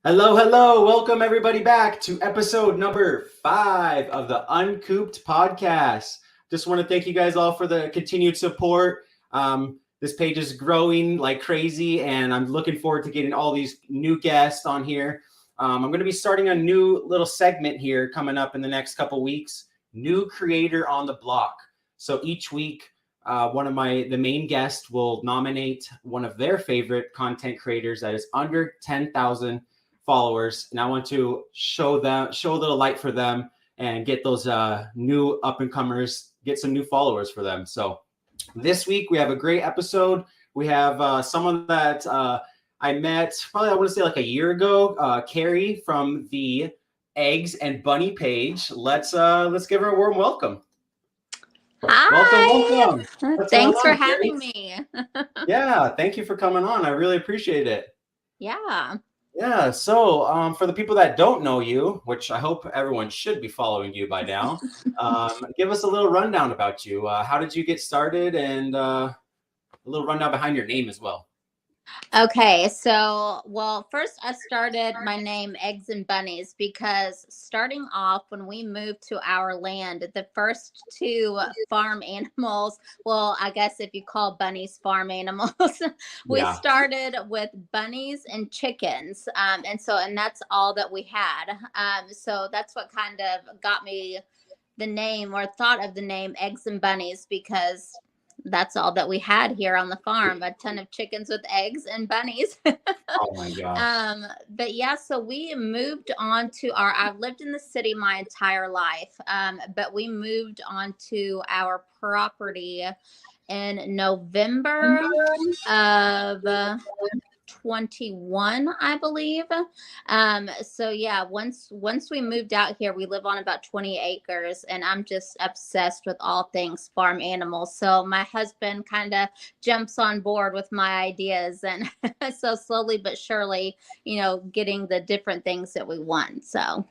Hello, hello. Welcome everybody back to episode number 5 of the Uncooped podcast. Just want to thank you guys all for the continued support. This page is growing like crazy, and I'm looking forward to getting all these new guests on here. I'm going to be starting a new little segment here coming up in the next couple weeks. New creator on the block. So each week, one of the main guests will nominate one of their favorite content creators that is under 10,000 followers, and I want to show a little light for them and get those new up and comers, get some new followers for them. So this week we have a great episode. We have someone that I met probably, I want to say like a year ago, Carrie from the Eggs and Bunny page. Let's give her a warm welcome. Hi. Welcome. Thanks for having me. Yeah, thank you for coming on. I really appreciate it. Yeah, so for the people that don't know you, which I hope everyone should be following you by now, give us a little rundown about you. How did you get started, and a little rundown behind your name as well. Okay, so, first I started my name Eggs and Bunnies because starting off when we moved to our land, the first 2 farm animals, well, I guess if you call bunnies farm animals, we started with bunnies and chickens. And that's all that we had. So that's what kind of got me the name, or thought of the name Eggs and Bunnies, because that's all that we had here on the farm, a ton of chickens with eggs and bunnies. Oh my gosh. But yeah, so we moved on to I've lived in the city my entire life. But we moved on to our property in November of 21, I believe. So yeah, once we moved out here, we live on about 20 acres, and I'm just obsessed with all things farm animals. So my husband kind of jumps on board with my ideas, and so slowly but surely, getting the different things that we want. So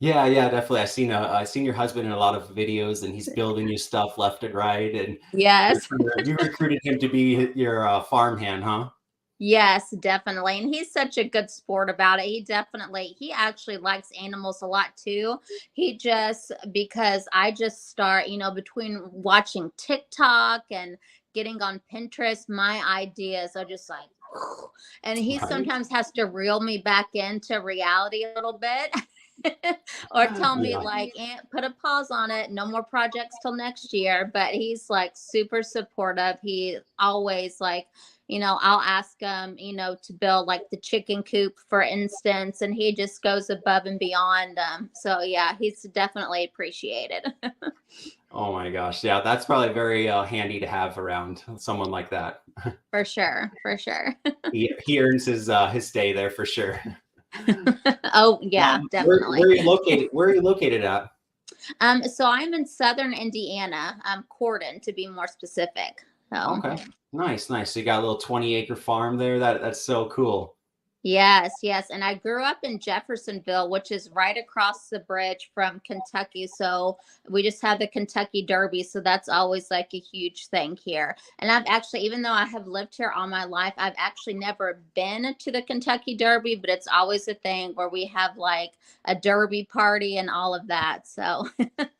yeah, definitely. I've seen your husband in a lot of videos, and he's building you stuff left and right. And yes, you recruited him to be your farmhand, huh? Yes, definitely. And he's such a good sport about it. He actually likes animals a lot too. Because I just start, between watching TikTok and getting on Pinterest, my ideas are just like, and he sometimes has to reel me back into reality a little bit. Or tell me like, put a pause on it, no more projects till next year. But he's like super supportive. He always like, I'll ask him, to build like the chicken coop, for instance, and he just goes above and beyond. So yeah, he's definitely appreciated. Oh my gosh. Yeah, that's probably very handy to have around someone like that. For sure. He earns his stay there for sure. Oh yeah, definitely. Where are you located at? So I'm in southern Indiana, Corden to be more specific. So. Okay, nice. So you got a little 20-acre farm there. That's so cool. Yes. And I grew up in Jeffersonville, which is right across the bridge from Kentucky. So we just had the Kentucky Derby. So that's always like a huge thing here. And I've actually, even though I have lived here all my life, I've actually never been to the Kentucky Derby, but it's always a thing where we have like a Derby party and all of that. So.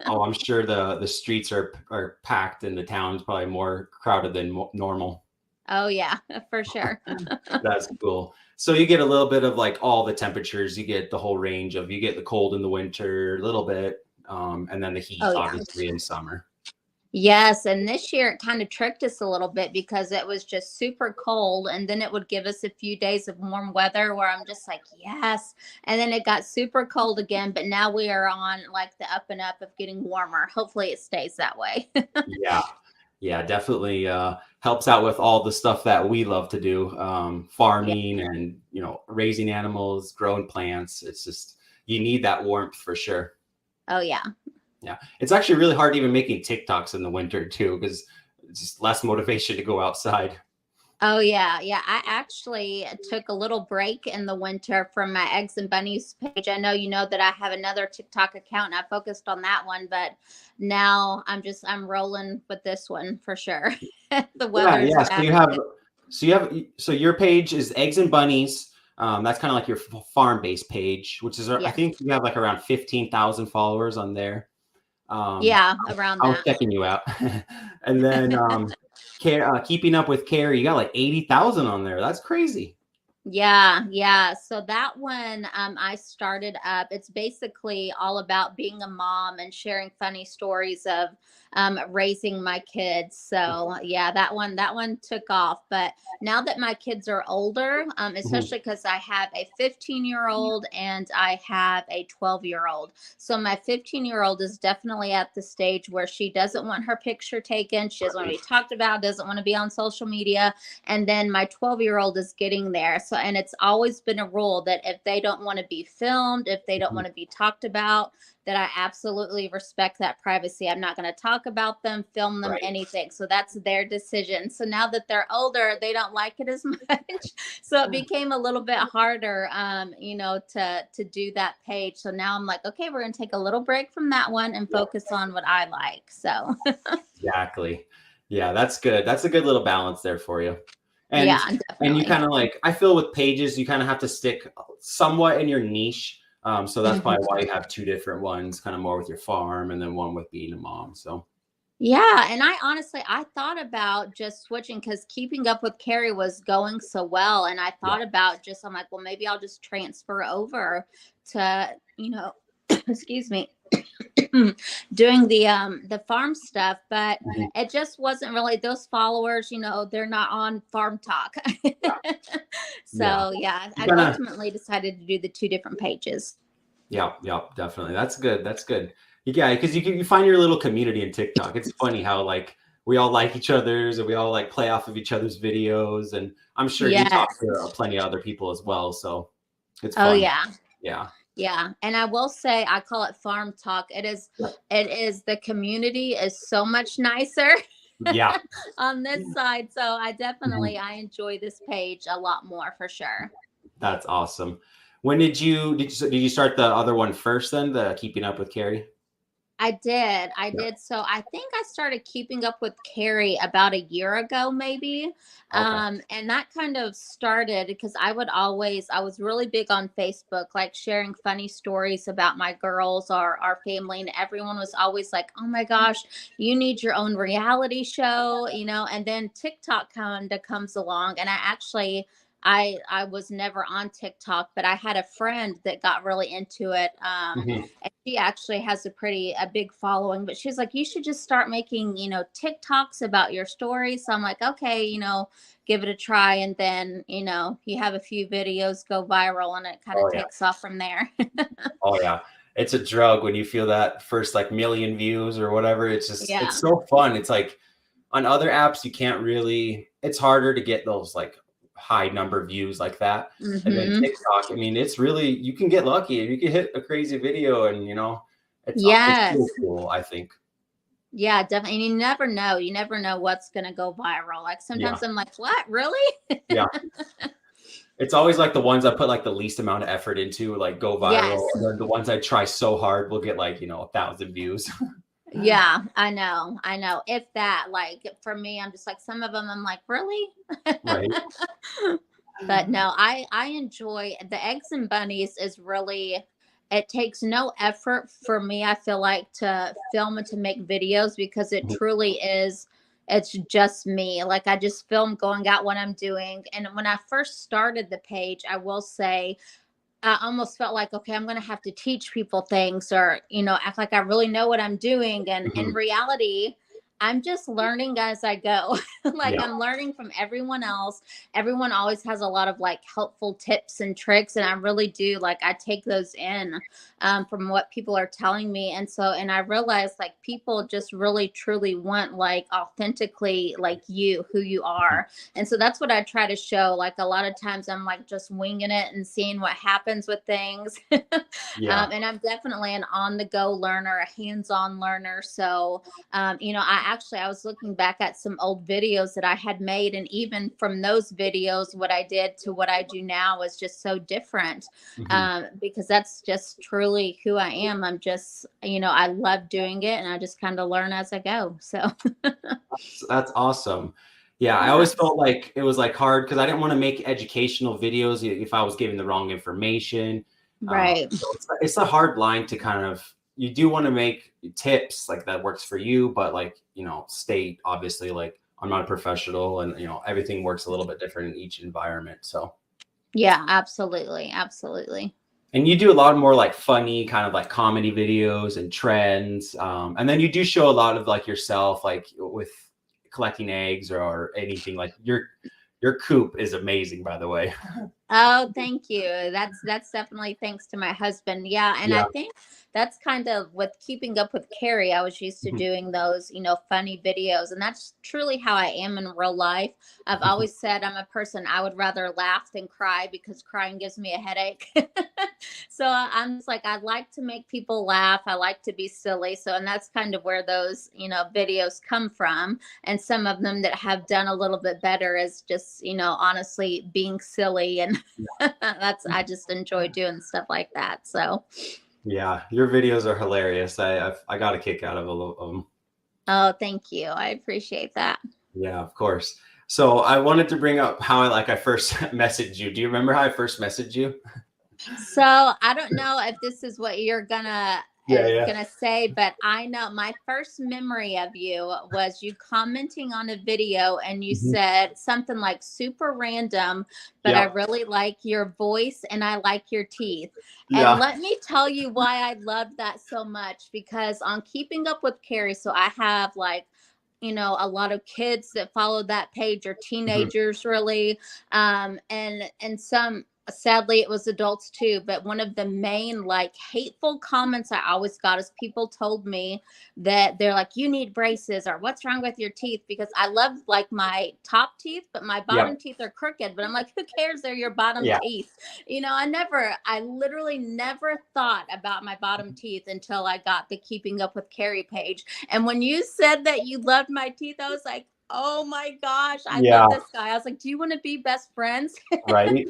Oh, I'm sure the streets are packed, and the town's probably more crowded than normal. Oh yeah, for sure. That's cool. So you get a little bit of like all the temperatures. You get the whole range of, you get the cold in the winter a little bit, and then the heat obviously in summer. Yes, and this year it kind of tricked us a little bit because it was just super cold, and then it would give us a few days of warm weather where I'm just like, yes. And then it got super cold again, but now we are on like the up and up of getting warmer. Hopefully it stays that way. Yeah, definitely helps out with all the stuff that we love to do, farming and, raising animals, growing plants. It's just, you need that warmth for sure. Oh, yeah. Yeah. It's actually really hard even making TikToks in the winter too, because it's just less motivation to go outside. Oh yeah, yeah. I actually took a little break in the winter from my eggs and bunnies page. I know you know that I have another TikTok account and I focused on that one, but now I'm rolling with this one for sure. The Yeah, weather's yeah. bad. So your page is eggs and bunnies. That's kind of like your farm based page, which is I Yeah. think you have like around 15,000 followers on there. Yeah, around I was that. checking you out, and then keeping up with Carrie, you got like 80,000 on there. That's crazy. Yeah, yeah. So that one I started up. It's basically all about being a mom and sharing funny stories of raising my kids. So yeah, that one took off. But now that my kids are older, Mhm. especially because I have a 15-year-old and I have a 12-year-old. So my 15-year-old is definitely at the stage where she doesn't want her picture taken. She doesn't want to be talked about, doesn't want to be on social media. And then my 12-year-old is getting there. So, and it's always been a rule that if they don't want to be filmed, if they don't Mhm. want to be talked about, that I absolutely respect that privacy. I'm not going to talk about them, film them, Right. anything. So that's their decision. So now that they're older, they don't like it as much. So it became a little bit harder, to do that page. So now I'm like, okay, we're going to take a little break from that one and Yeah, focus on what I like. So exactly. Yeah, that's good. That's a good little balance there for you. And yeah, and you definitely. kind of like I feel with pages, you kind of have to stick somewhat in your niche. So that's probably why you have two different ones, kind of more with your farm and then one with being a mom. So Yeah, and I thought about just switching because Keeping Up with Carrie was going so well, and I yeah. thought about just I'm like, well, maybe I'll just transfer over to, excuse me, doing the farm stuff, but Mhm. it just wasn't really those followers, they're not on Farm Talk. Yeah. So yeah, You I kind of ultimately decided to do the two different pages. Yeah, yeah, definitely. That's good. That's good. Yeah, because you find your little community in TikTok. It's funny how like we all like each other's and we all like play off of each other's videos. And I'm sure you talk Yes. to plenty of other people as well. So it's Oh fun. yeah. Yeah. Yeah, and I will say I call it farm talk. It is the community is so much nicer Yeah. on this side. So Mhm. I enjoy this page a lot more for sure. That's awesome. When did you start the other one first then, the Keeping Up with Carrie? I did. I Yeah. did. So I think I started Keeping Up with Carrie about a year ago, maybe. Okay. And that kind of started because I was really big on Facebook, like sharing funny stories about my girls or our family. And everyone was always like, oh my gosh, you need your own reality show. And then TikTok kind of comes along. And I was never on TikTok, but I had a friend that got really into it. Mhm. And she actually has a big following, but she's like, you should just start making, TikToks about your stories. So I'm like, okay, give it a try. And then, you have a few videos go viral and it kind of Oh yeah. takes off from there. Oh yeah. It's a drug when you feel that first like million views or whatever. It's Yeah. so fun. It's like on other apps you can't really, it's harder to get those like high number views like that. And then Hmm. TikTok, I mean, it's really, you can get lucky. You can hit a crazy video and it's really Yes. cool, I think. Yeah, definitely. And you never know. You never know what's going to go viral. Like Yeah. sometimes I'm like, what? Really? Yeah. It's always like the ones I put like the least amount of effort into like go viral. Yes. And then the ones I try so hard will get like, 1,000 views. Yeah, I know. I know. If that, like for me, I'm just like some of them I'm like, really? Right. But no, I enjoy the eggs and bunnies is really it takes no effort for me, I feel like, to film and to make videos because it truly is it's just me. Like I just film going out what I'm doing. And when I first started the page, I will say I almost felt like, okay, I'm going to have to teach people things or, act like I really know what I'm doing. And in Mhm. reality, I'm just learning as I go. Like Yeah. I'm learning from everyone else. Everyone always has a lot of like helpful tips and tricks. And I really do like, I take those in from what people are telling me. And I realize like people just really truly want like authentically like you, who you are. And so that's what I try to show. Like a lot of times I'm like just winging it and seeing what happens with things. Yeah. And I'm definitely an on the go learner, a hands on learner. So, I actually, I was looking back at some old videos that I had made, and even from those videos, what I did to what I do now is just so different, Mhm. because that's just truly who I am. I'm just, I love doing it, and I just kind of learn as I go. So, That's awesome. Yeah, I yeah, always felt like it was like hard because I didn't want to make educational videos if I was giving the wrong information. right. So it's a hard line to kind of, you do want to make tips like that works for you, but like, state obviously like I'm not a professional and everything works a little bit different in each environment. So, Yeah, absolutely. Absolutely. and you do a lot more like funny kind of like comedy videos and trends. And then you do show a lot of like yourself, like with collecting eggs or anything. Like your coop is amazing, by the way. Oh, thank you. That's definitely thanks to my husband. Yeah, and I Yeah. think that's kind of with keeping up with Carrie. I was used to Mhm. doing those, funny videos, and that's truly how I am in real life. I've always said I'm a person I would rather laugh than cry because crying gives me a headache. So I'm just like, I like to make people laugh. I like to be silly. So, and that's kind of where those, videos come from. And some of them that have done a little bit better is just, honestly being silly. And I just enjoy doing stuff like that. So, Yeah, your videos are hilarious. I got a kick out of a lot of them. oh, thank you. I appreciate that. Yeah, of course. So I wanted to bring up how I first messaged you. Do you remember how I first messaged you? So I don't know if this is what you're Yeah, yeah. gonna say, but I know my first memory of you was you commenting on a video, and you Mhm. said something like super random, but I Yeah, really like your voice and I like your teeth. And yeah. let me tell you why I loved that so much, because on Keeping Up with Carrie, so I have like, a lot of kids that follow that page, or Mhm. teenagers really, and some, sadly it was adults too, but one of the main like hateful comments I always got is people told me that they're like, you need braces, or what's wrong with your teeth, because I love like my top teeth, but my Yeah, bottom teeth are crooked. But I'm like, who cares, they're your bottom yeah. teeth. I literally never thought about my bottom teeth until I got the Keeping Up with Carrie page. And when you said that you loved my teeth, I was like, oh my gosh, I love Yeah, this guy. I was like, do you want to be best friends? right.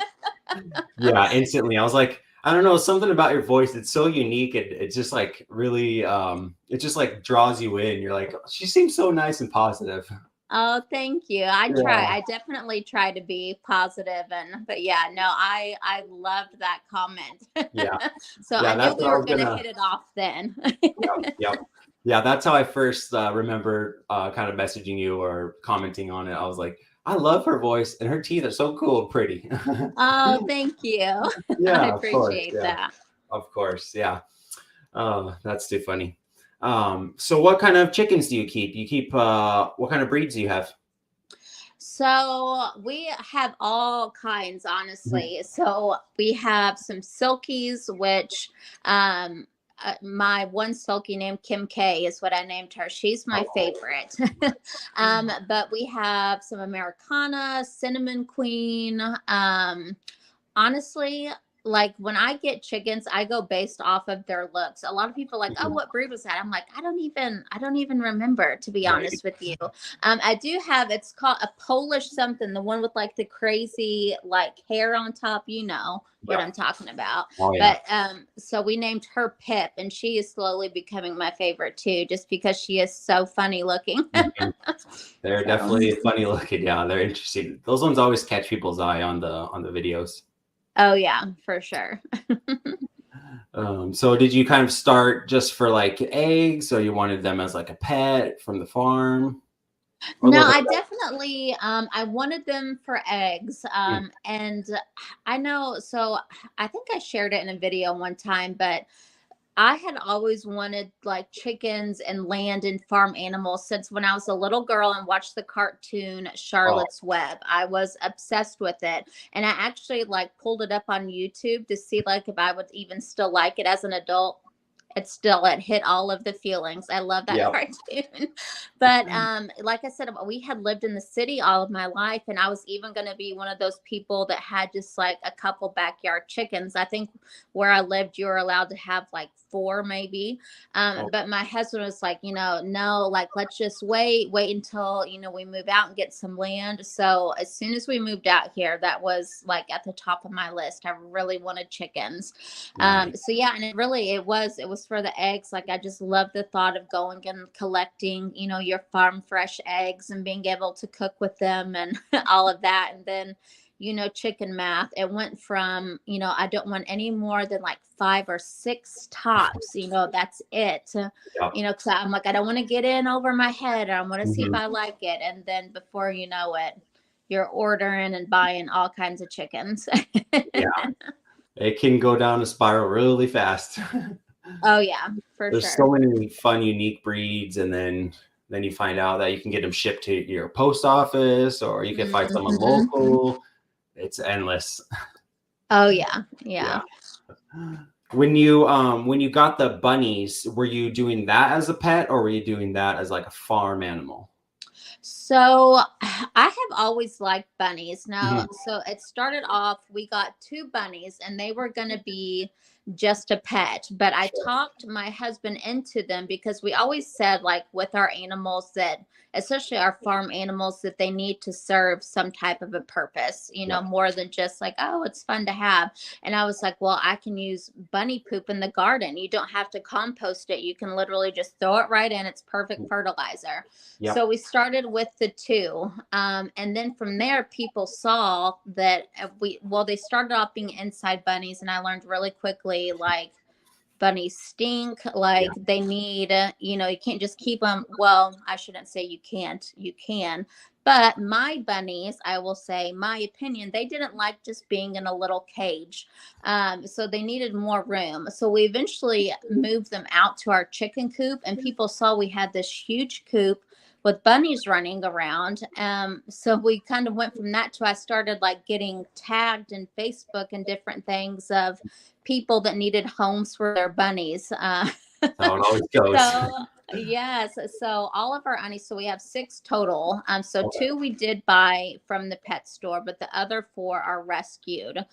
Yeah, instantly. I was like, I don't know, something about your voice. It's so unique. It just like really, it just like draws you in. You're like, she seems so nice and positive. Oh, thank you. I try. Yeah, I definitely try to be positive, but yeah, no, I loved that comment. yeah, So I yeah. knew That's we what I were was going to gonna. hit it off then. Yeah, yeah, yeah. That's how I first remember kind of messaging you or commenting on it. I was like, I love her voice and her teeth are so cool and pretty. Oh, thank you. I Yeah, of course. appreciate Yeah, that. of course. Yeah. Oh, that's too funny. So what kind of chickens do you keep? You keep what kind of breeds do you have? So we have all kinds, Mhm. honestly. So we have some silkies, which my one silky named Kim K is what I named her. She's my Oh, favorite. But we have some Americana, Cinnamon Queen. Honestly, like when I get chickens, I go based off of their looks. A lot of people are like, oh, mhm. what breed was that? I'm like, I don't even remember, to be Right. honest with you. I do have, it's called a Polish something, the one with like the crazy like hair on top, what Yep. I'm talking about. Oh yeah. But so we named her Pip, and she is slowly becoming my favorite too, just because she is so funny looking. Mhm. They're So, definitely funny looking. Yeah, they're interesting. Those ones always catch people's eye on the videos. oh yeah, for sure. So did you kind of start just for like eggs, or you wanted them as like a pet from the farm? Or a No, little bit I of definitely I wanted them for eggs. both? And I know, so I think I shared it in a video one time, but I had always wanted like chickens and land and farm animals since when I was a little girl and watched the cartoon Oh, Charlotte's Web. I was obsessed with it. And I actually like pulled it up on YouTube to see like if I would even still like it as an adult. it hit all of the feelings. I love that Yep. cartoon. But like I said, we had lived in the city all of my life, and I was even going to be one of those people that had just like a couple backyard chickens. I think where I lived, you were allowed to have like 4 maybe. But my husband was like, no, like let's just wait until, we move out and get some land. So as soon as we moved out here, that was like at the top of my list. I really wanted chickens. Nice. So yeah, and it was for the eggs. Like I just love the thought of going and collecting, your farm fresh eggs and being able to cook with them and all of that. And then, chicken math. It went from, I don't want any more than like 5 or 6 tops, that's it. Yep. Cause I'm like, I don't want to get in over my head, or I want to see if Mhm. I like it. And then before you know it, you're ordering and buying all kinds of chickens. Yeah. It can go down a spiral really fast. Oh yeah, for There's sure. so many fun, unique breeds, and then you find out that you can get them shipped to your post office, or you can find someone Mhm. local. It's endless. Oh yeah, yeah. Yeah. When you got the bunnies, were you doing that as a pet, or were you doing that as like a farm animal? So I have always liked bunnies. Now, Mhm. so it started off, we got 2 bunnies and they were going to be just a pet, but I Sure. talked my husband into them because we always said, like, with our animals, that especially our farm animals, that they need to serve some type of a purpose, Yep. more than just like, oh, it's fun to have. And I was like, well, I can use bunny poop in the garden. You don't have to compost it. You can literally just throw it right in. It's perfect fertilizer. Yep. So we started with the 2. And then from there, people saw that they started off being inside bunnies. And I learned really quickly, like, bunnies stink, Yeah. like they need, you can't just keep them. Well, I shouldn't say you can't, you can. But my bunnies, I will say, my opinion, they didn't like just being in a little cage. So they needed more room. So we eventually moved them out to our chicken coop, and people saw we had this huge coop with bunnies running around. So we kind of went from that to, I started like getting tagged in Facebook and different things of people that needed homes for their bunnies. How it always goes. So yes, so all of our bunnies, so we have 6 total. So Okay. 2 we did buy from the pet store, but the other 4 are rescued.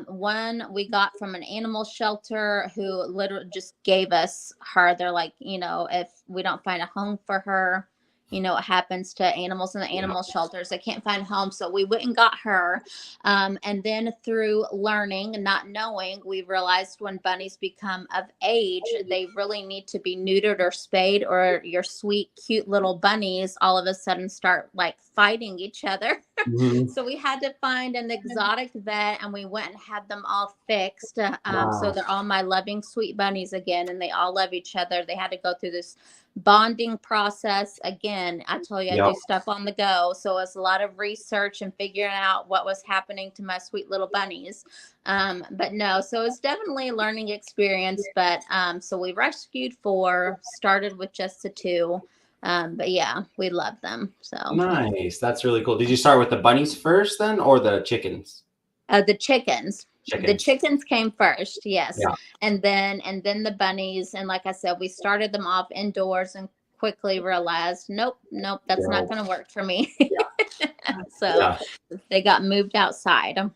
One we got from an animal shelter who literally just gave us her. They're like, if we don't find a home for her, what happens to animals in the Yeah. animal shelters. They can't find a home. So we went and got her. And then through learning and not knowing, we realized when bunnies become of age, they really need to be neutered or spayed, or your sweet, cute little bunnies all of a sudden start like fighting each other. Mhm. So we had to find an exotic vet, and we went and had them all fixed. So Wow. they're all my loving, sweet bunnies again, and they all love each other. They had to go through this bonding process again. I told you I Yep. do stuff on the go, so it's a lot of research and figuring out what was happening to my sweet little bunnies. But no, so it's definitely a learning experience. But so we rescued 4, started with just the 2. But yeah, we love them. So Nice. That's really cool. Did you start with the bunnies first then, or the chickens? the chickens. The Chickens. chickens came first, yes. Yeah. And then the bunnies. And like I said, we started them off indoors and quickly realized, nope, that's not No. going to work for me. Yeah. So Yeah. they got moved outside.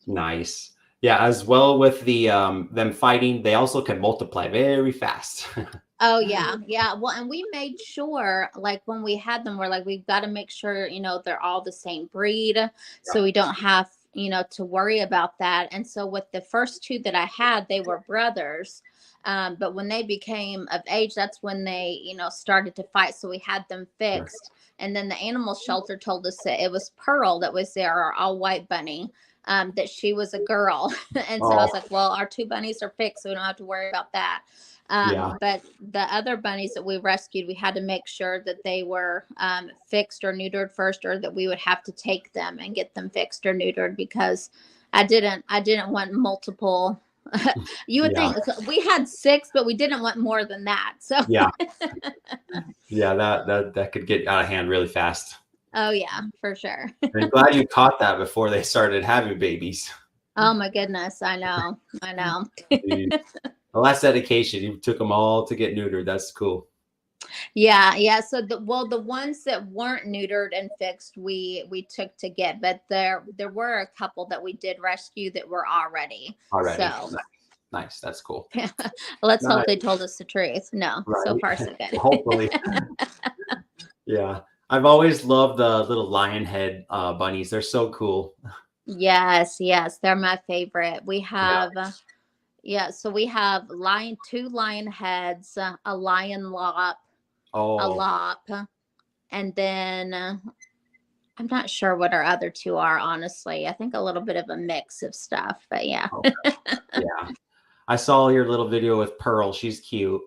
Nice. Yeah. As well with the them fighting, they also can multiply very fast. Oh yeah, yeah. Well, and we made sure, like when we had them, we're like, we've got to make sure, they're all the same breed, so we don't have, to worry about that. And so with the first 2 that I had, they were brothers. But when they became of age, that's when they, started to fight. So we had them Sure. fixed. And then the animal shelter told us that it was Pearl that was there, our all white bunny, that she was a girl. And so I Oh, was like, well, our 2 bunnies are fixed, so we don't have to worry about that. yeah. But the other bunnies that we rescued, we had to make sure that they were fixed or neutered first, or that we would have to take them and get them fixed or neutered, because I didn't want multiple. You would Yeah. think we had 6, but we didn't want more than that. So Yeah. Yeah. That could get out of hand really fast. oh yeah, for sure. I'm glad you caught that before they started having babies. Oh my goodness, I know. Jeez. Well, that's dedication. You took them all to get neutered. That's cool. Yeah, yeah. So the ones that weren't neutered and fixed, we took to get, but there were a couple that we did rescue that were already. Already. So Nice. Nice. That's cool. let's hope Nice. they told us the truth. No, so Right. far so good. Hopefully. Yeah. I've always loved the little lion head bunnies. They're so cool. Yes, yes, they're my favorite. We Yeah. have yeah, so we have two lion heads, a lion lop, a Oh, lop, and then I'm not sure what our other two are, honestly. I think a little bit of a mix of stuff, but yeah. okay. Yeah. I saw your little video with Pearl. She's cute.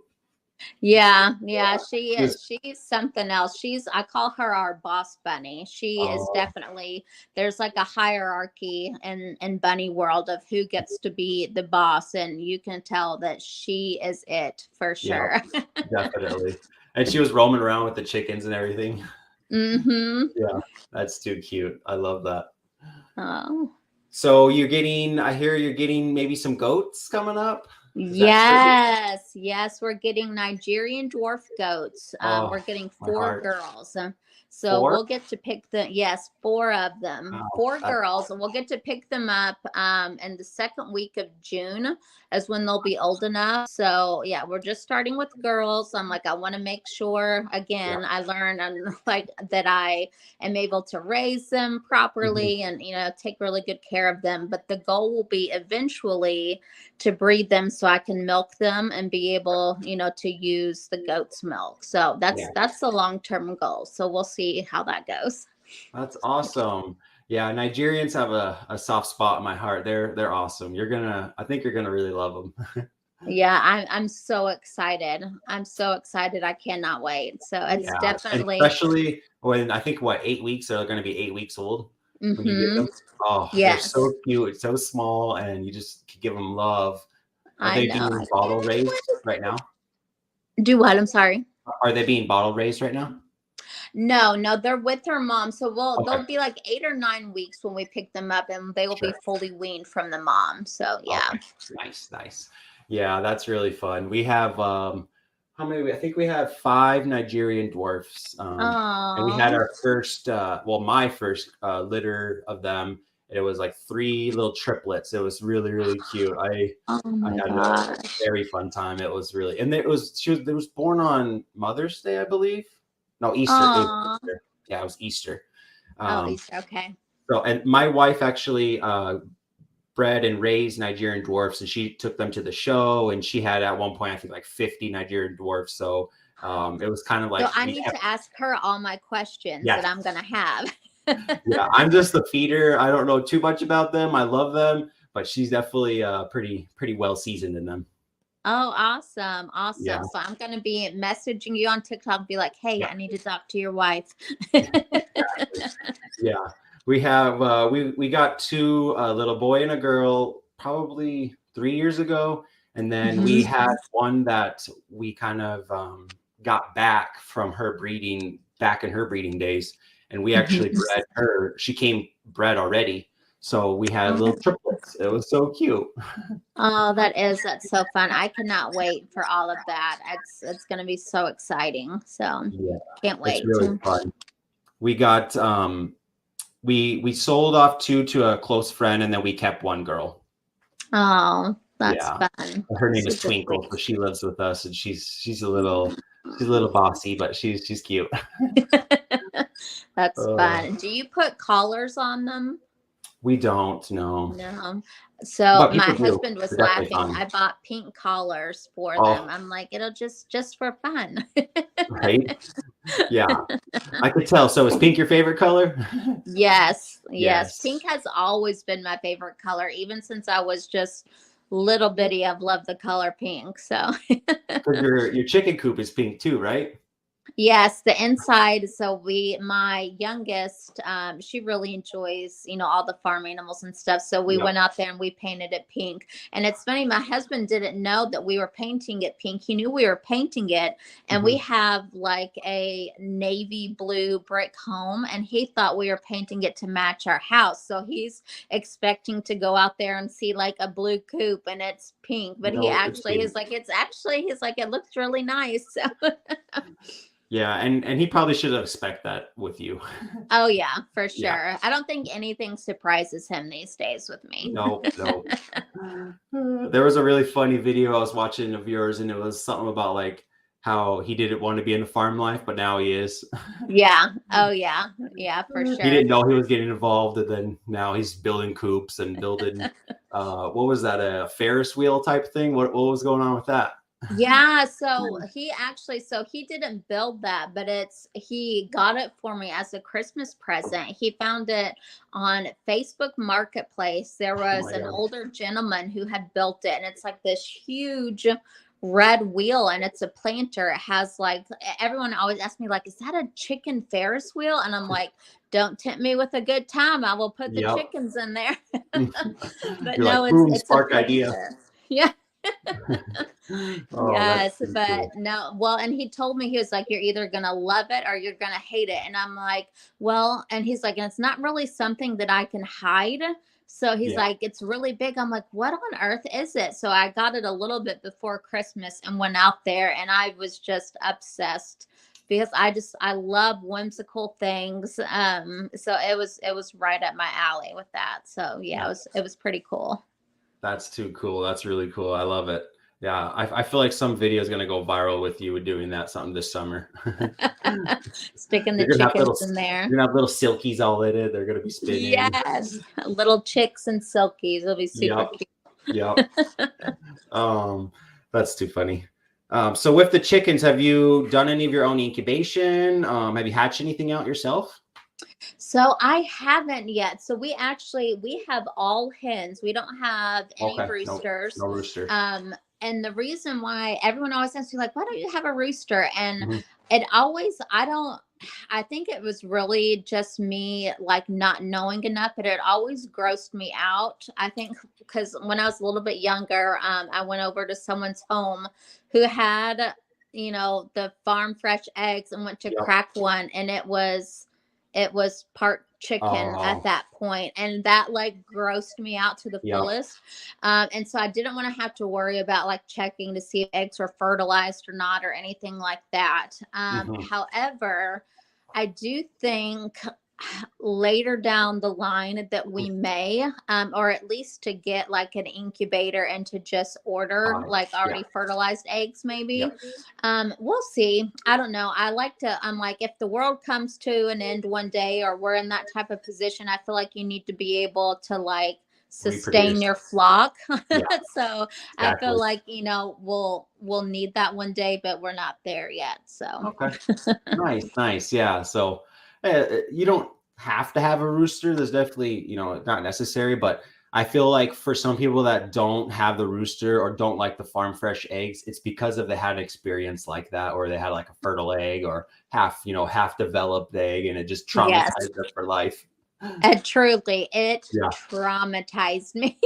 Yeah, yeah, she She's, she's something else. I call her our boss bunny. She is oh, definitely, there's like a hierarchy in bunny world of who gets to be the boss, and you can tell that she is it for yeah, sure. definitely. And she was roaming around with the chickens and everything. Mm-hmm. Yeah, that's too cute. I love that. Oh. So I hear you're getting maybe some goats coming up. Is that true? Yes, yes, we're getting Nigerian dwarf goats. Oh, We're getting my four heart. girls. So 4? we'll get to pick yes, four of them, Wow, four that's girls, and awesome. we'll get to pick them up in the second week of June is when they'll be old enough. So yeah, we're just starting with girls. I'm like, I want to make sure Yeah. again, I learn and like that I am able to raise them Mhm. properly and take really good care of them. But the goal will be eventually to breed them so I can milk them and be able, to use the goat's milk. So Yeah, that's the long-term goal. So we'll see how that goes. that's awesome. Yeah, Nigerians have a soft spot in my heart. They're awesome. I think you're gonna really love them. Yeah, I'm so excited. I'm so excited. I cannot wait. So it's Yeah, and definitely especially when I think 8 weeks they're going to be 8 weeks old when you get mm-hmm. them. Oh, they're Yes. so cute, so small, and you just give them love. Are I they know. being I bottle can't raised wait. right now? Do what? I'm sorry. Are they being bottle raised right now? No, no, they're with their mom. So Okay, they'll be like 8 or 9 weeks when we pick them up and they will be sure. fully weaned from the mom. So yeah. Okay, nice, nice. Yeah, that's really fun. We have how many? I think we have 5 Nigerian dwarfs, and we had Oh, our first, my first litter of them. And it was like 3 little triplets. It was really, really cute. oh I my had a gosh. very fun time. It was really, and it was born on Mother's Day, I believe. No, Easter. It was Oh, Easter. Yeah, it was Easter. oh, Um, okay. and my wife actually bred and raised Nigerian dwarfs, and she took them to the show. And she had at one point, I think, like 50 Nigerian dwarfs. So it was kind of So like I we need kept. to ask her all my questions that Yes, I'm gonna have. yeah. I'm just the feeder. I don't know too much about them. I love them, but she's definitely pretty well seasoned in them. Oh, awesome. Yeah, Awesome. So I'm going to be messaging you on TikTok, be like, hey, yeah, I need to talk to your wife. exactly. Yeah, we have we got 2, a little boy and a girl, probably 3 years ago, and then we Mhm. had one that we kind of got back from her breeding back in her breeding days, and we Mhm. actually bred her. She came bred already, so we had little triplets. It was so cute. Oh, that's so fun. I cannot wait for all of that. It's going to be so exciting. So Yeah, can't it's wait. really fun. We got we sold off 2 to a close friend, and then we kept 1 girl. Oh, that's Yeah. fun. Her name is Super Twinkle, so sweet. she lives with us, and she's a little bossy, but she's cute. That's Uh, fun. Do you put collars on them? we don't know, No. So but my people do. husband was They're definitely laughing. fun. I bought pink collars for them. Oh, I'm like, it'll just for fun. right? Yeah, I could tell. So is pink your favorite color? Yes, yes. Yes. Pink has always been my favorite color, even since I was just little bitty. I've loved the color pink. So Because your chicken coop is pink too, right? Yes, the inside. So my youngest, she really enjoys, all the farm animals and stuff. So we Yep. went out there and we painted it pink. And it's funny, my husband didn't know that we were painting it pink. He knew we were painting it, and we Mhm. have like a navy blue brick home, and he thought we were painting it to match our house. So he's expecting to go out there and see like a blue coop and it's pink, but he No, it's actually pink. is like, he's like, it looks really nice. So Yeah, and he probably should have expect that with you. oh yeah, for Yeah. sure. I don't think anything surprises him these days with me. No, no. There was a really funny video I was watching of yours, and it was something about like how he didn't want to be in the farm life, but now he is. Yeah. Oh yeah. Yeah, for He sure. didn't know he was getting involved, and then now he's building coops and building what was that, a Ferris wheel type thing? What was going on with that? Yeah, so he didn't build that, but he got it for me as a Christmas present. He found it on Facebook Marketplace. There Oh was my an god. older gentleman who had built it, and it's like this huge red wheel, and it's a planter. It has like, everyone always asks me like, is that a chicken Ferris wheel? And I'm like, don't tempt me with a good time. I will put the Yep. chickens in there. But You're like, no, boom, it's a spark idea. planter. Yeah. Oh, that's Yes, pretty but cool. no, well, and he told me, he was like, you're either gonna love it or you're gonna hate it. And I'm like, well, and he's like, and it's not really something that I can hide. So he's Yeah. like, it's really big. I'm like, what on earth is it? So I got it a little bit before Christmas and went out there, and I was just obsessed because I love whimsical things. So it was right up my alley with that. So yeah, it was pretty cool. That's too cool. That's really cool. I love it. Yeah, I feel like some video is gonna go viral with you doing that something this summer. Sticking the You're gonna have chickens in there. little silkies all in it. They're gonna be spinning. Yes, little chicks and silkies. It'll be super Yep. cute. Yep. Um, that's too funny. So with the chickens, have you done any of your own incubation? Have you hatched anything out yourself? So I haven't yet. So we have all hens. We don't have any Okay. No, roosters. no rooster. And the reason why everyone always asks me like, why don't you have a rooster? And Mhm. I think it was really just me like not knowing enough, but it always grossed me out. I think because when I was a little bit younger, I went over to someone's home who had, the farm fresh eggs, and went to Yep. crack one, and it was part chicken at Oh, that point, and that like grossed me out to the yep. fullest. And so I didn't want to have to worry about like checking to see if eggs were fertilized or not, or anything like that. Mhm. However, I do think later down the line that we may, or at least to get like an incubator and to just order like Yeah. already fertilized eggs, maybe. Yep. We'll see. I don't know. I'm like, if the world comes to an end one day, or we're in that type of position, I feel like you need to be able to like sustain Reproduce. your flock. Yeah. So I feel Exactly. like, we'll need that one day, but we're not there yet. So Okay. Nice. Nice. Yeah. So you don't have to have a rooster. There's definitely, not necessary, but I feel like for some people that don't have the rooster or don't like the farm fresh eggs, it's because of they had an experience like that, or they had like a fertile egg or half developed egg, and it just yes, traumatized them for life. and truly, it Yeah. traumatized me.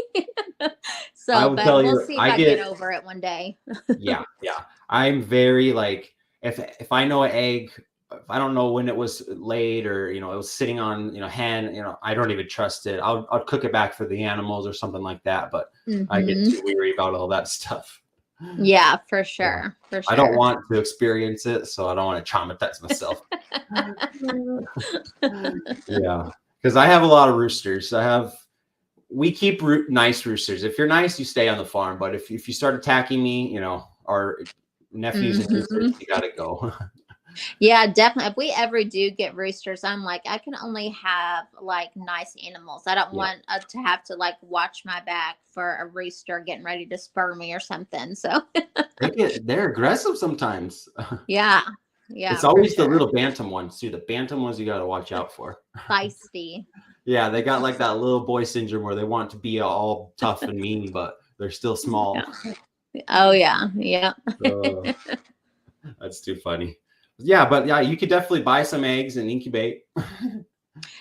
I So, would but tell we'll you, see if I I get get, over it one day. yeah, yeah. I'm very like, if I know an egg, if I don't know when it was laid, or it was sitting on hen, I don't even trust it. I'll cook it back for the animals or something like that. But I get Hmm. too weary about all that stuff. Yeah, for Yeah. sure. For I don't sure. want to experience it, so I don't want to traumatize myself. Yeah, because I have a lot of roosters. We keep nice roosters. If you're nice, you stay on the farm. But if you start attacking me, our nephews and nieces, Hmm. you gotta go. Yeah, definitely. If we ever do get roosters, I'm like, I can only have like nice animals. I don't Yeah, want to have to like watch my back for a rooster getting ready to spur me or something. So, they're aggressive sometimes. yeah, It's yeah, for always the sure. little bantam ones too. The bantam ones you gotta watch out for. Feisty. Yeah, they got like that little boy syndrome where they want to be all tough and mean, but they're still small. Yeah. Oh, yeah. Yeah. Uh, that's too funny. Yeah, but yeah, you could definitely buy some eggs and incubate.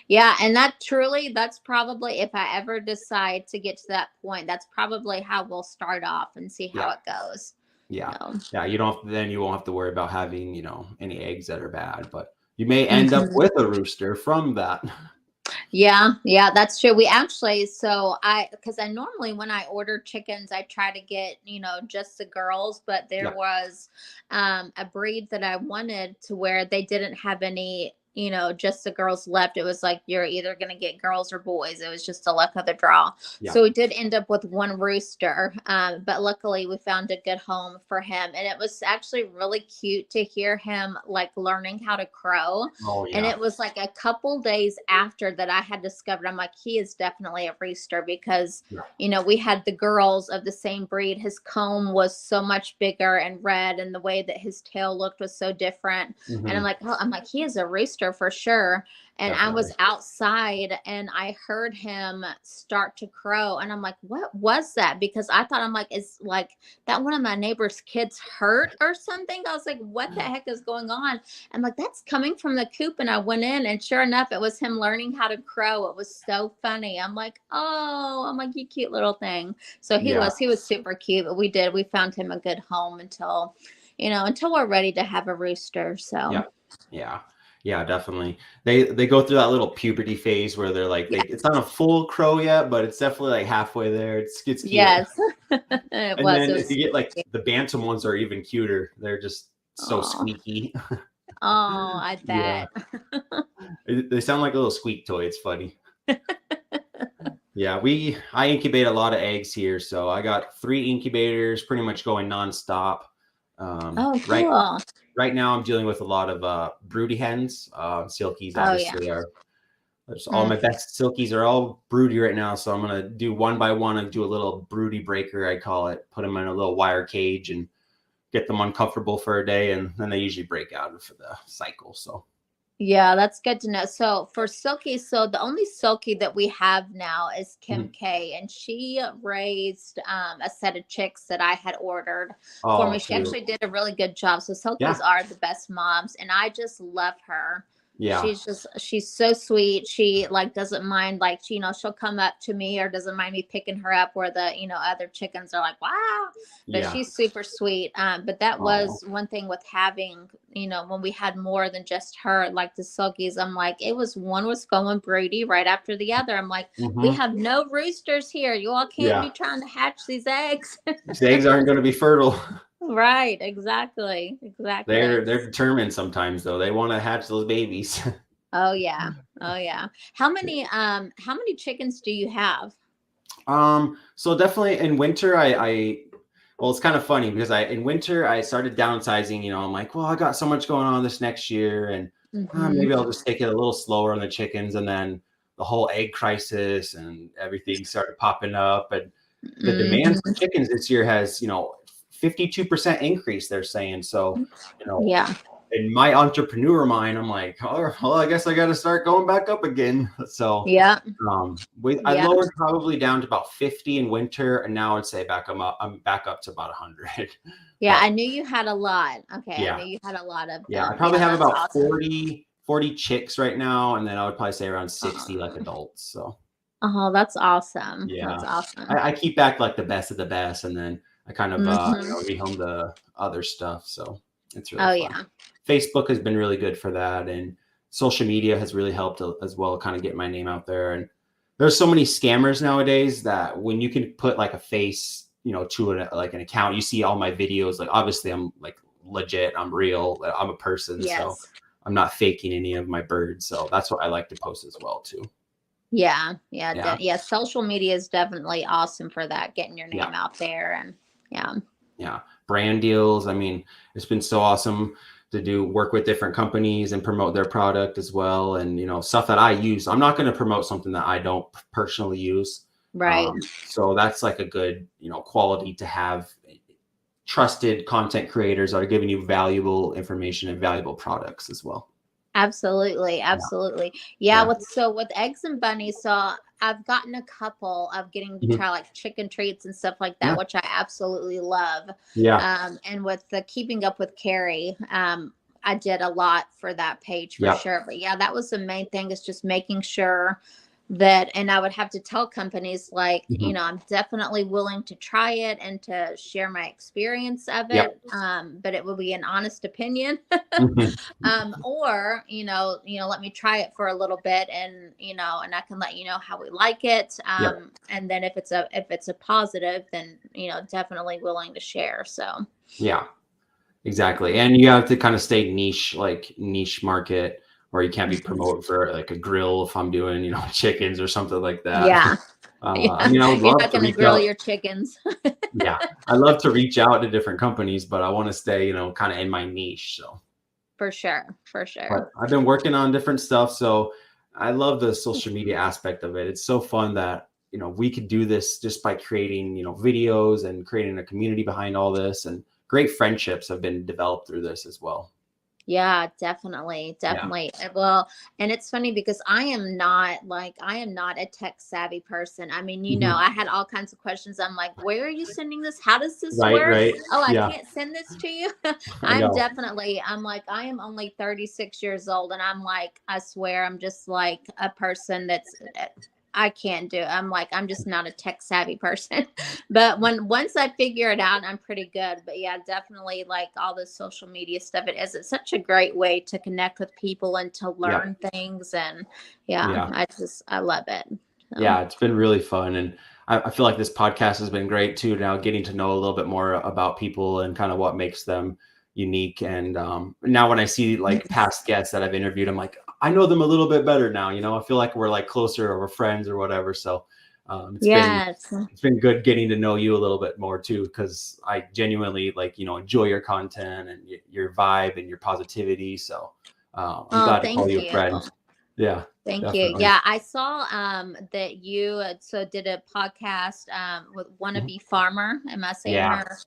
Yeah, and that's probably, if I ever decide to get to that point, that's probably how we'll start off and see how Yeah. it goes. Yeah. So, Yeah. Then you won't have to worry about having, any eggs that are bad, but you may end up mhm. with a rooster from that. Yeah, that's true. We actually, because I normally, when I order chickens, I try to get, just the girls, but there Yep. was a breed that I wanted to where they didn't have any, just the girls left. It was like, you're either going to get girls or boys. It was just the luck of the draw. Yeah. So we did end up with one rooster, but luckily we found a good home for him. And it was actually really cute to hear him like learning how to crow. Oh And yeah. it was like a couple days after that I had discovered, I'm like, he is definitely a rooster because, Yeah. we had the girls of the same breed. His comb was so much bigger and red, and the way that his tail looked was so different. And I'm Hmm. like, oh, I'm like, he is a rooster for sure. And I Definitely. was outside and I heard him start to crow. And I'm like, what was that? Because I thought, I'm like, is like that one of my neighbor's kids hurt or something? I was like, what the heck is going on? I'm like, that's coming from the coop. And I went in, and sure enough, it was him learning how to crow. It was so funny. I'm like, oh, I'm like, you cute little thing. So Yeah. he was super cute. But we found him a good home until we're ready to have a rooster. So Yeah. Yeah. Yeah, definitely. They go through that little puberty phase where they're like yeah, it's not a full crow yet, but it's definitely like halfway there. It's cute. yes, it And was. It then if you was. get like the bantam ones are even cuter. They're just so Oh, squeaky. oh, I Yeah. bet. They sound like a little squeak toy. It's funny. Yeah, I incubate a lot of eggs here, so I got 3 incubators pretty much going nonstop. Oh, Right cool. right now I'm dealing with a lot of broody hens. Silkies Oh, yeah. obviously are just all Mm. my best silkies are all broody right now, so I'm gonna do one by one and do a little broody breaker, I call it. Put them in a little wire cage and get them uncomfortable for a day, and then they usually break out for the cycle. So Yeah, that's good to know. So for Silky, so the only Silky that we have now is Kim mhm. K, and she raised a set of chicks that I had ordered for Oh, me. She actually did a really good job. So Silkies yeah, are the best moms, and I just love her. yeah. She's so sweet. She like doesn't mind, like she'll come up to me or doesn't mind me picking her up, where the other chickens are like, wow. But Yeah. she's super sweet. But that Oh. was one thing with having, when we had more than just her, like the Silkies. I'm like, it was one was going broody right after the other. I'm like, we Hmm. have no roosters here. You all can't Yeah. be trying to hatch these eggs. These eggs aren't going to be fertile. Right, exactly. They're determined sometimes though. They want to hatch those babies. Oh yeah. Oh yeah. How many chickens do you have? So definitely in winter, well, it's kind of funny because in winter I started downsizing. I'm like, well, I got so much going on this next year, and Hmm. maybe I'll just take it a little slower on the chickens. And then the whole egg crisis and everything started popping up, and the demand for Hmm. chickens this year has 52% increase. They're saying so. You know, Yeah. in my entrepreneur mind, I'm like, oh, well, I guess I got to start going back up again. So Yeah. I Yeah. lowered probably down to about 50 in winter, and now I'd say I'm back up to about 100. Yeah. But I knew you had a lot. Okay. I yeah, knew you had a lot of yeah, I them. probably Yeah, have that's about awesome. 40 chicks right now, and then I would probably say around 60 like Oh, adults. So oh, that's awesome. yeah, That's awesome. I keep back like the best of the best, and then I kind of Hmm. rehome the other stuff. So it's really Oh fun. yeah. Facebook has been really good for that, and social media has really helped as well, kind of get my name out there. And there's so many scammers nowadays that when you can put like a face, to like an account, you see all my videos. Like obviously, I'm like legit, I'm real, I'm a person, so Yes. I'm not faking any of my birds. So that's what I like to post as well too. Yeah. Yeah. Yeah, Yeah. Social media is definitely awesome for that, getting your yeah. name out there. And yeah. Yeah, brand deals. I mean, it's been so awesome to do work with different companies and promote their product as well, and stuff that I use. I'm not going to promote something that I don't personally use. Right. So that's like a good quality to have. Trusted content creators that are giving you valuable information and valuable products as well. Absolutely, Yeah, absolutely. Yeah, yeah, with eggs and bunnies, so I've gotten a couple of getting to mhm, try like chicken treats and stuff like that, yeah, which I absolutely love. yeah. And with the keeping up with Carrie, I did a lot for that page for Yep. sure. But yeah, that was the main thing, is just making sure that, and I would have to tell companies like, Mhm. I'm definitely willing to try it and to share my experience of Yep. it. But it will be an honest opinion. Mhm. Or, let me try it for a little bit, and, and I can let you know how we like it. Yep. And then if it's a positive, then, definitely willing to share. So Yeah. Exactly. And you have to kind of stay niche, like niche market, or you can't be promoted for like a grill if I'm doing, chickens or something like that. yeah. I Yeah. mean, I would You're love not to going to reach grill out. your chickens. Yeah. I love to reach out to different companies, but I want to stay, kind of in my niche. So, For sure. For sure. but I've been working on different stuff. So I love the social media aspect of it. It's so fun that, we could do this just by creating, videos and creating a community behind all this, and great friendships have been developed through this as well. Yeah, definitely, Yeah. definitely. Well, and it's funny because I am not a tech savvy person. I mean, Mhm. I had all kinds of questions. I'm like, where are you sending this? How does this Right, work? right. Oh, I Yeah, can't send this to you. I know. I'm like, I am only 36 years old, and I'm like, I swear, I'm just like a person that's I can't do. I'm like, I'm just not a tech savvy person. But once I figure it out, I'm pretty good. But yeah, definitely like all this social media stuff. It's such a great way to connect with people and to Yeah, learn things. And yeah, yeah, I love it. So yeah. It's been really fun, and I feel like this podcast has been great too. Now getting to know a little bit more about people and kind of what makes them unique. And now when I see like past guests that I've interviewed, I'm like, I know them a little bit better now. I feel like we're like closer, or we're friends or whatever. So it's been yes. it's been good getting to know you a little bit more too, because I genuinely like enjoy your content and your vibe and your positivity. So I'm Oh, glad to call thank you a you. friend. Yeah, Thank you. definitely. Yeah, I saw that you did a podcast with Mhm. Wannabe Farmer. Am I saying Yeah, her?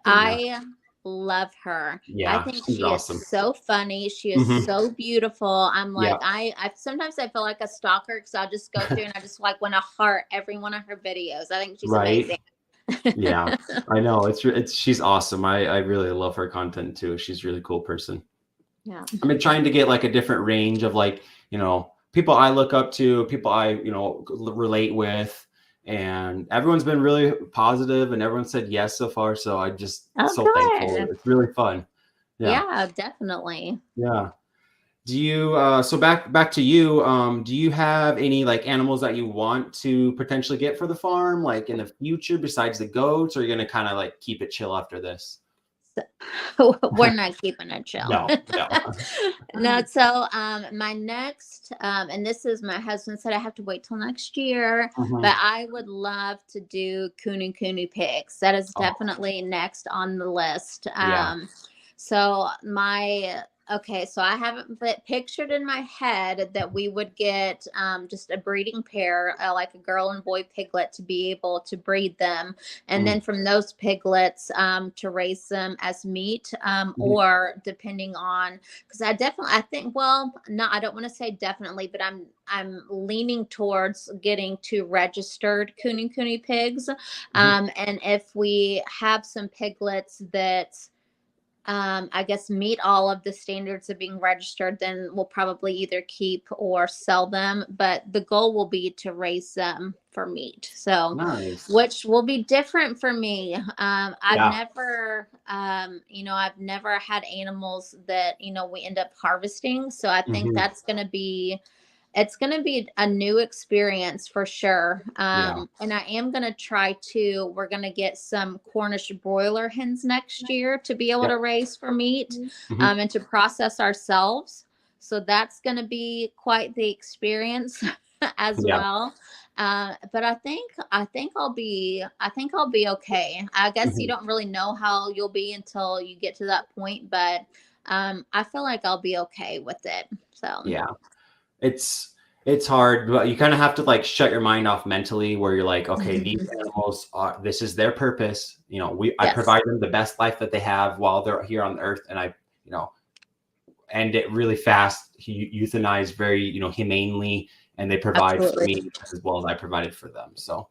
yeah, I love her. I yeah. think She's she is awesome. so funny. She is Hmm. so beautiful. I'm like, Yeah. I sometimes I feel like a stalker, because I'll just go through and I just like want to heart every one of her videos. I think she's Right. amazing. Yeah. I know. It's she's awesome. I really love her content too. She's a really cool person. Yeah. I've been trying to get like a different range of like, people I look up to, people I, relate with. And everyone's been really positive and everyone said yes so far. So I just Oh, so thankful. good. It's really fun. Yeah. Yeah, definitely. Yeah. Do you so back to you, do you have any like animals that you want to potentially get for the farm like in the future besides the goats, or are you gonna kind of like keep it chill after this? We're not keeping it chill. No, no. No, so my next and this is, my husband said I have to wait till next year, Mhm. but I would love to do Kunu pigs. That is Oh, definitely next on the list. yeah. So my Okay, so I haven't pictured in my head that we would get just a breeding pair, like a girl and boy piglet, to be able to breed them, and Mm, then from those piglets to raise them as meat, mhm. or depending on, because I think, well, no, I don't want to say definitely, but I'm leaning towards getting two registered Kunu pigs. Mhm. And if we have some piglets that I guess meet all of the standards of being registered, then we'll probably either keep or sell them. But the goal will be to raise them for meat. So, Nice. which will be different for me. Yeah. I've never had animals that, we end up harvesting. So I think Mhm. it's going to be a new experience for sure. Yeah. And I am going to try to, we're going to get some Cornish broiler hens next year to be able Yep. to raise for meat, Mhm. and to process ourselves. So that's going to be quite the experience as Yeah. well. But I think I'll be okay. I guess you Mhm. don't really know how you'll be until you get to that point, but I feel like I'll be okay with it. So Yeah. It's it's hard, but you kind of have to like shut your mind off mentally where you're like, okay, these mhm. animals are, this is their purpose. I Yes. provide them the best life that they have while they're here on earth, and I, end it really fast, euthanize very, humanely, and they provide for Absolutely. me as well as I provided for them. So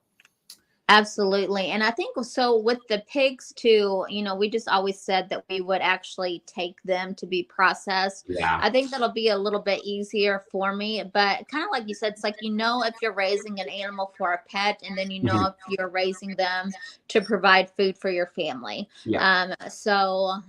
Absolutely. And I think so with the pigs too, we just always said that we would actually take them to be processed. Yeah. I think that'll be a little bit easier for me. But kind of like you said, it's like, if you're raising an animal for a pet, and then Mhm. if you're raising them to provide food for your family. Yeah. So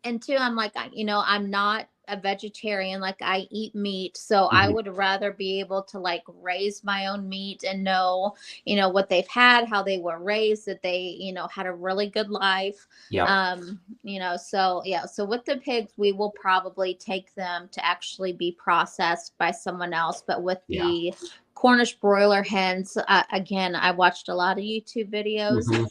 and two, I'm like, I'm not a vegetarian. Like, I eat meat, so I Mhm. would rather be able to like raise my own meat and know, what they've had, how they were raised, that they, had a really good life. Yep. So yeah, so with the pigs, we will probably take them to actually be processed by someone else. But with Yeah. the Cornish broiler hens, again, I watched a lot of YouTube videos. Mhm.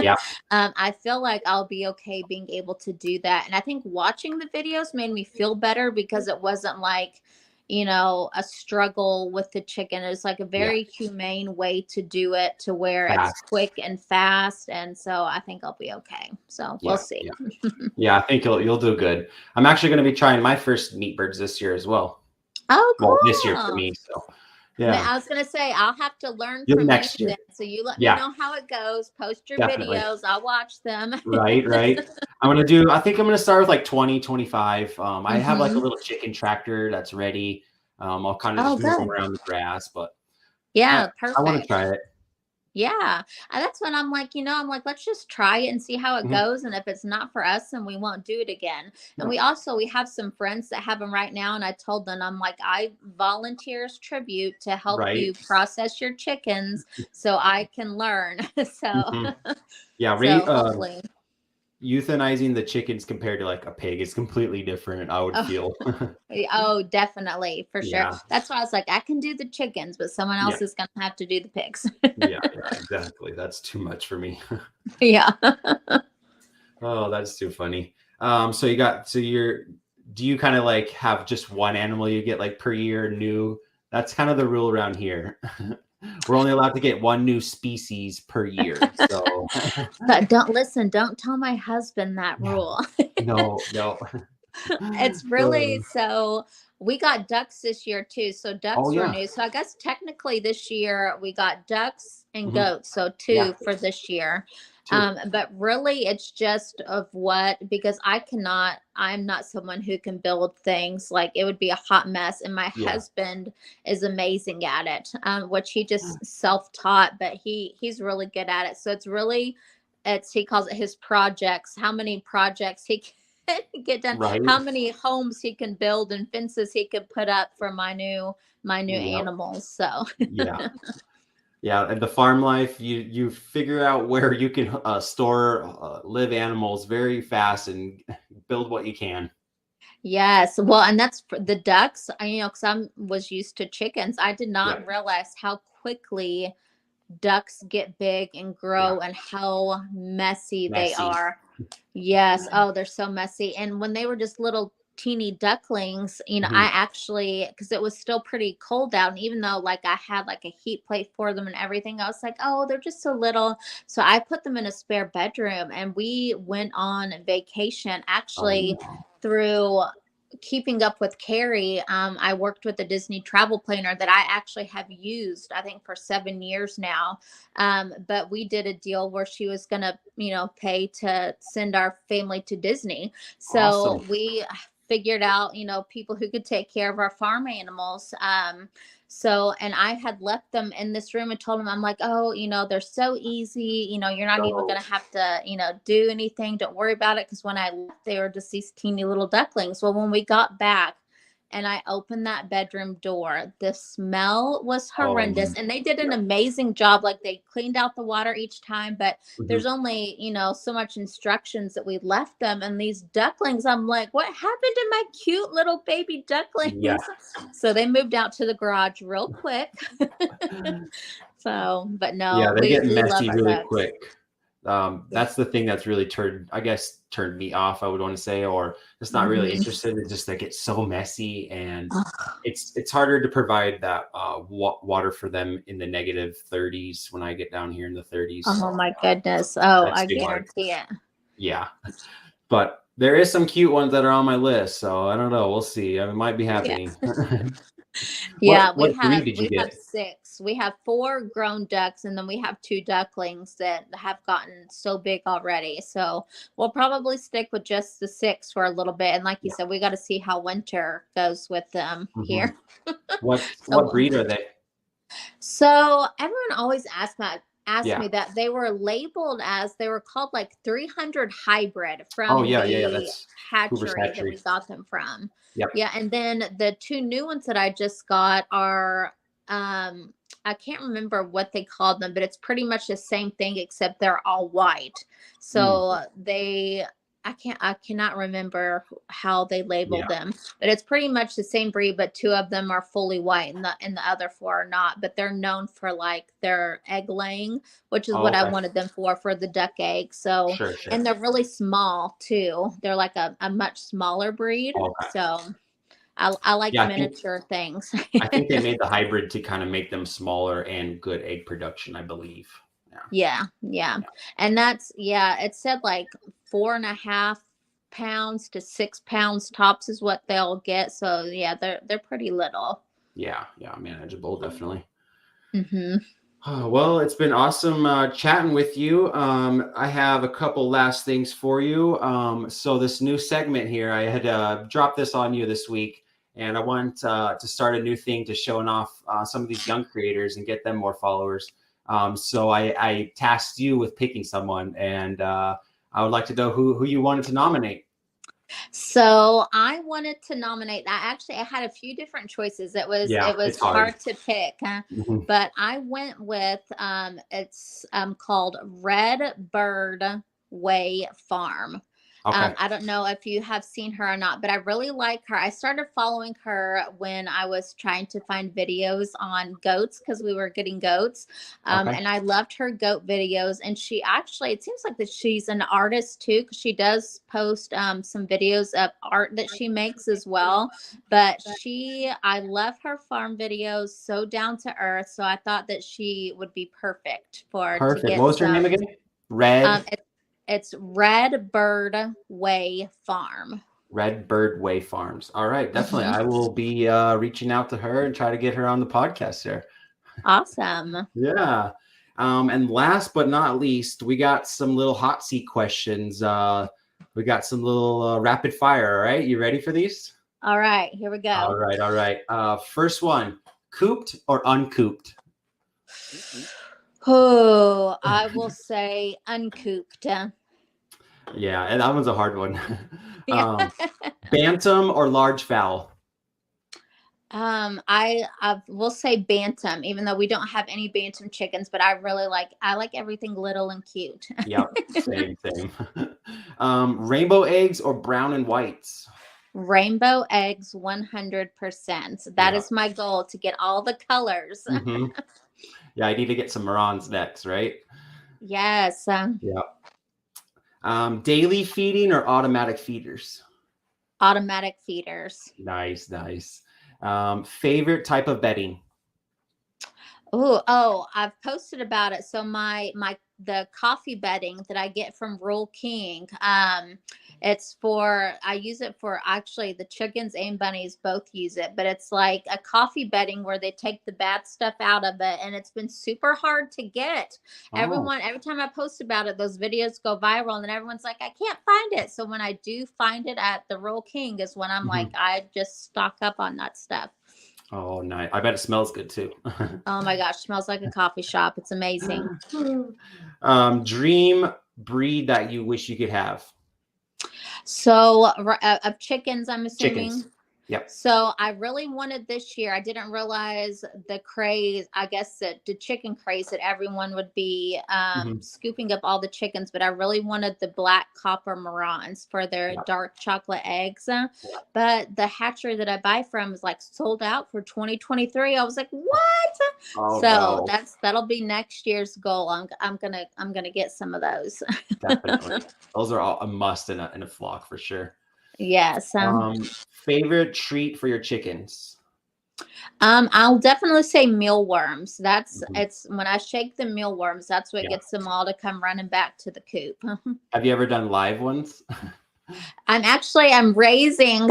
Yeah. I feel like I'll be okay being able to do that. And I think watching the videos made me feel better because it wasn't like, a struggle with the chicken. It's like a Yeah. very humane way to do it, to where it's Fast. quick and fast. And so I think I'll be okay. So we'll Yeah. see. Yeah. Yeah. I think you'll do good. I'm actually going to be trying my first meat birds this year as well. Oh, Well, this year for cool. me. So Man, yeah. I was gonna say I'll have to learn You'll from you next year. then. So you let me Yeah. know how it goes. Post your Definitely. videos. I'll watch them. Right. Right. I think I'm going to start with like 20, 25. I have like a little chicken tractor that's ready. I'll kind of Oh, just move them good. around the grass, but I Yeah, I want to perfect. try it. Yeah. That's when I'm like, let's just try it and see how it Mhm. goes. And if it's not for us, then we won't do it again. And No. we have some friends that have them right now. And I told them, I'm like, I volunteer as tribute to help Right. you process your chickens so I can learn. so, Mhm. Yeah. so hopefully. Euthanizing the chickens compared to like a pig is completely different, I would Oh, feel. oh, definitely, for sure. Yeah. That's why I was like, I can do the chickens, but someone Yeah. else is going to have to do the pigs. Yeah. Yeah. Exactly. That's too much for me. yeah. Oh, that's too funny. Do you kind of like have just one animal you get like per year new? That's kind of the rule around here. We're only allowed to get one new species per year. So But don't tell my husband that yeah, rule. no, no. It's really so we got ducks this year too. So Oh ducks were yeah. new. So I guess technically this year we got ducks and Mhm. goats. So Yeah, two for this year. two. But really it's just of what, because I'm not someone who can build things. Like, it would be a hot mess. And my Yeah. husband is amazing at it, which he just self-taught, but he's really good at it. So he calls it his projects, how many projects he can get done, Right. how many homes he can build and fences he can put up for my new Yep. animals. So Yeah. Yeah, and the farm life, you figure out where you can store live animals very fast and build what you can. yes, well, and that's for the ducks. Because I was used to chickens, I did Yeah. not realize how quickly ducks get big and Yeah. grow and how messy they Messy. are. Yes. Oh, they're so messy. And when they were just little teeny ducklings, Mhm. I actually, because it was still pretty cold out, and even though like I had like a heat plate for them and everything, I was like, oh, they're just so little. So I put them in a spare bedroom, and we went on vacation actually Oh, through keeping up with Carrie. I worked with a Disney travel planner that I actually have used, I think, for 7 years now. But we did a deal where she was going to, pay to send our family to Disney. awesome. So we figured out, people who could take care of our farm animals. And I had left them in this room and told them, I'm like, oh, they're so easy. You're not even So going to have to, do anything. Don't worry about it. Because when I left, they were just these teeny little ducklings. Well, when we got back and I opened that bedroom door, the smell was horrendous. um, And they did an yeah. amazing job. Like, they cleaned out the water each time, but Mhm. there's only, so much instructions that we left them. And these ducklings, I'm like, what happened to my cute little baby Yeah. ducklings? So they moved out to the garage real quick. So, but Yeah, no, they we get we love messy our really ducks. quick. That's the thing that's really turned me off, I would want to say, or just not really Mhm. interested. It's just they get so messy, and Ugh. it's harder to provide that water for them in the negative 30s when I get down here in the 30s. Oh So my goodness. Oh, that's I too hard. guarantee it. Yeah, but there is some cute ones that are on my list, so I don't know. We'll see. It might be Yeah. happening. Yeah, What breed did you we have get? 6. ducks. We have 4 grown ducks, and then we have 2 ducklings that have gotten so big already. So we'll probably stick with just the 6 for a little bit. And like you said, we got to see how winter goes with them here. What breed are they? So everyone always asks Yeah. me that. They were labeled as, they were called like 300 hybrid Oh from yeah, the that's Hoover's hatchery that hatchery. we got them from. Yep. Yeah, and then the 2 new ones that I just got are I can't remember what they called them, but it's pretty much the same thing except they're all white. So I cannot remember how they labeled them, but it's pretty much the same breed, but 2 of them are fully white and the other 4 are not, but they're known for like their egg laying, which is what I wanted them for the duck egg. So, Sure. and they're really small too. They're like a much smaller breed. Okay. So I like miniature things. I think they made the hybrid to kind of make them smaller and good egg production, I believe. Yeah. And that's, it said like 4.5 pounds to 6 pounds tops is what they'll get. So yeah, they're pretty little. Yeah, manageable, definitely. Mm-hmm. Oh, well, it's been awesome chatting with you. I have a couple last things for you. So this new segment here, I had dropped this on you this week, and I want to start a new thing to showing off some of these young creators and get them more followers. So I tasked you with picking someone, and I would like to know who you wanted to nominate. So I wanted to nominate. I had a few different choices. It was hard to pick, but I went with it's called Red Bird Way Farm. Okay. I don't know if you have seen her or not, but I really like her. I started following her when I was trying to find videos on goats because we were getting goats. And I loved her goat videos. And she actually, it seems like that she's an artist too, because she does post some videos of art that she makes as well. But I love her farm videos, so down to earth. So I thought that she would be perfect to get. What was her name again? Red. It's Red Bird Way Farm. Red Bird Way Farms. All right, definitely. I will be reaching out to her and try to get her on the podcast there. Awesome. Yeah. And last but not least, we got some little hot seat questions. We got some little rapid fire. All right, you ready for these? All right, here we go. All right. First one: cooped or uncooped? Oh, I will say uncooped. Yeah, and that one's a hard one. Bantam or large fowl? I will say bantam, even though we don't have any bantam chickens, but I like everything little and cute. Yep, same. Rainbow eggs or brown and whites? Rainbow eggs, 100%. That is my goal, to get all the colors. Yeah, I need to get some Marans next, right? Yes. Daily feeding or automatic feeders? Automatic feeders. Nice. Favorite type of bedding? Oh, I've posted about it. So the coffee bedding that I get from Rural King, I use it for, actually the chickens and bunnies both use it, but it's like a coffee bedding where they take the bad stuff out of it, and it's been super hard to get. Every time I post about it, those videos go viral, and then everyone's like, I can't find it. So when I do find it at the Rural King is when I'm like, I just stock up on that stuff. Oh, nice. I bet it smells good too. Oh my gosh, smells like a coffee shop. It's amazing. Dream breed that you wish you could have? So of chickens, I'm assuming. Chickens. Yep. So I really wanted this year. I didn't realize the craze, I guess, the chicken craze that everyone would be scooping up all the chickens. But I really wanted the black copper Marans for their dark chocolate eggs. But the hatchery that I buy from is like sold out for 2023. I was like, what? Oh, so no. that'll be next year's goal. I'm gonna get some of those. Definitely. Those are all a must in a flock for sure. Yes. Favorite treat for your chickens? I'll definitely say mealworms. It's when I shake the mealworms, that's what gets them all to come running back to the coop. Have you ever done live ones? I'm raising.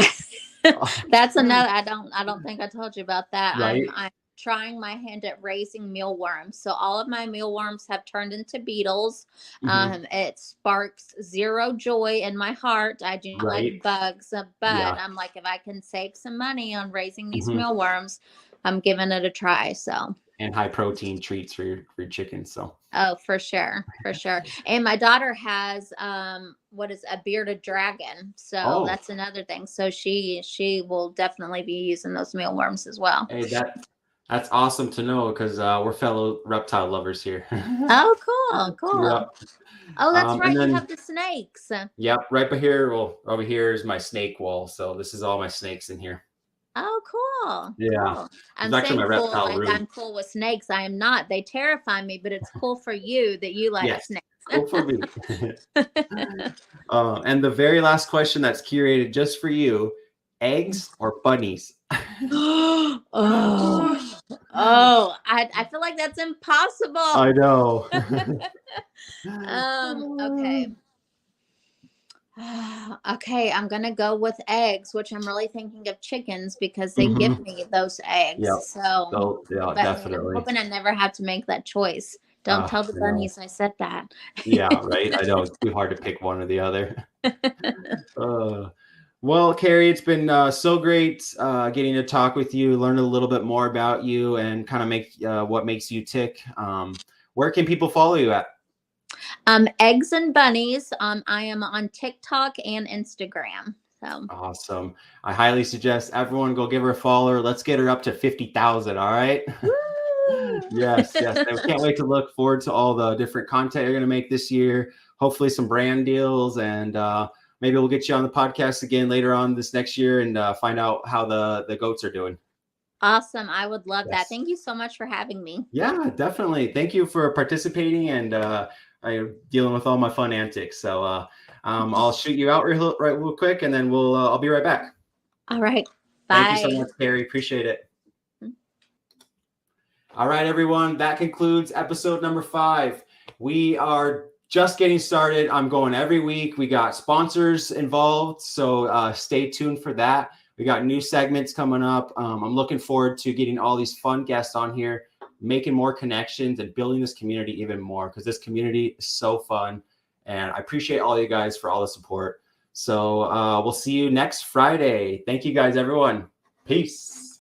That's another. I don't think I told you about that. Right. trying my hand at raising mealworms. So all of my mealworms have turned into beetles. Mhm. It sparks zero joy in my heart. I do not Right. like bugs, but Yeah. I'm like, if I can save some money on raising these Mhm. mealworms, I'm giving it a try. So. And high protein treats for your chickens. So Oh, for sure, for sure. And my daughter has what is a bearded dragon. So oh, that's another thing. So she will definitely be using those mealworms as well. hey, that's awesome to know because we're fellow reptile lovers here. Oh, cool, Yep. cool. Oh, that's And right. You then have the snakes. yep, right by here. Well, over here is my snake wall. So this is all my snakes in here. Oh, cool, Yeah, cool. it's I'm actually my saying cool reptile like room. I'm cool with snakes. I am not. They terrify me, but it's cool for you that you like Yes, snakes. cool for me. And the very last question that's curated just for you: eggs or bunnies? Oh, oh, I feel like that's impossible. I know. Okay. Okay, I'm gonna go with eggs, which I'm really thinking of chickens because they give Mhm. me those eggs. Yep. So, So yeah, but I'm definitely. hoping I never have to make that choice. Don't tell the I know. bunnies I said that. Yeah, right. I know it's too hard to pick one or the other. Uh, well, Carrie, it's been so great getting to talk with you, learn a little bit more about you, and kind of make what makes you tick. Where can people follow you at? Eggs and bunnies. I am on TikTok and Instagram. So Awesome. I highly suggest everyone go give her a follower. Let's get her up to 50,000. All right. woo! Yes, yes. And we can't wait to look forward to all the different content you're going to make this year. Hopefully, some brand deals, and maybe we'll get you on the podcast again later on this next year and find out how the goats are doing. Awesome. I would love that. Yes. Thank you so much for having me. Yeah, definitely. Thank you for participating and dealing with all my fun antics. So I'll shoot you out real quick, and then I'll be right back. All right. Thank you so Bye. much, Carrie. Appreciate it. All right, everyone. That concludes episode number 5. We are just getting started. I'm going every week. We got sponsors involved, so stay tuned for that. We got new segments coming up. I'm looking forward to getting all these fun guests on here, making more connections and building this community even more because this community is so fun. And I appreciate all you guys for all the support. So we'll see you next Friday. Thank you guys, everyone. Peace.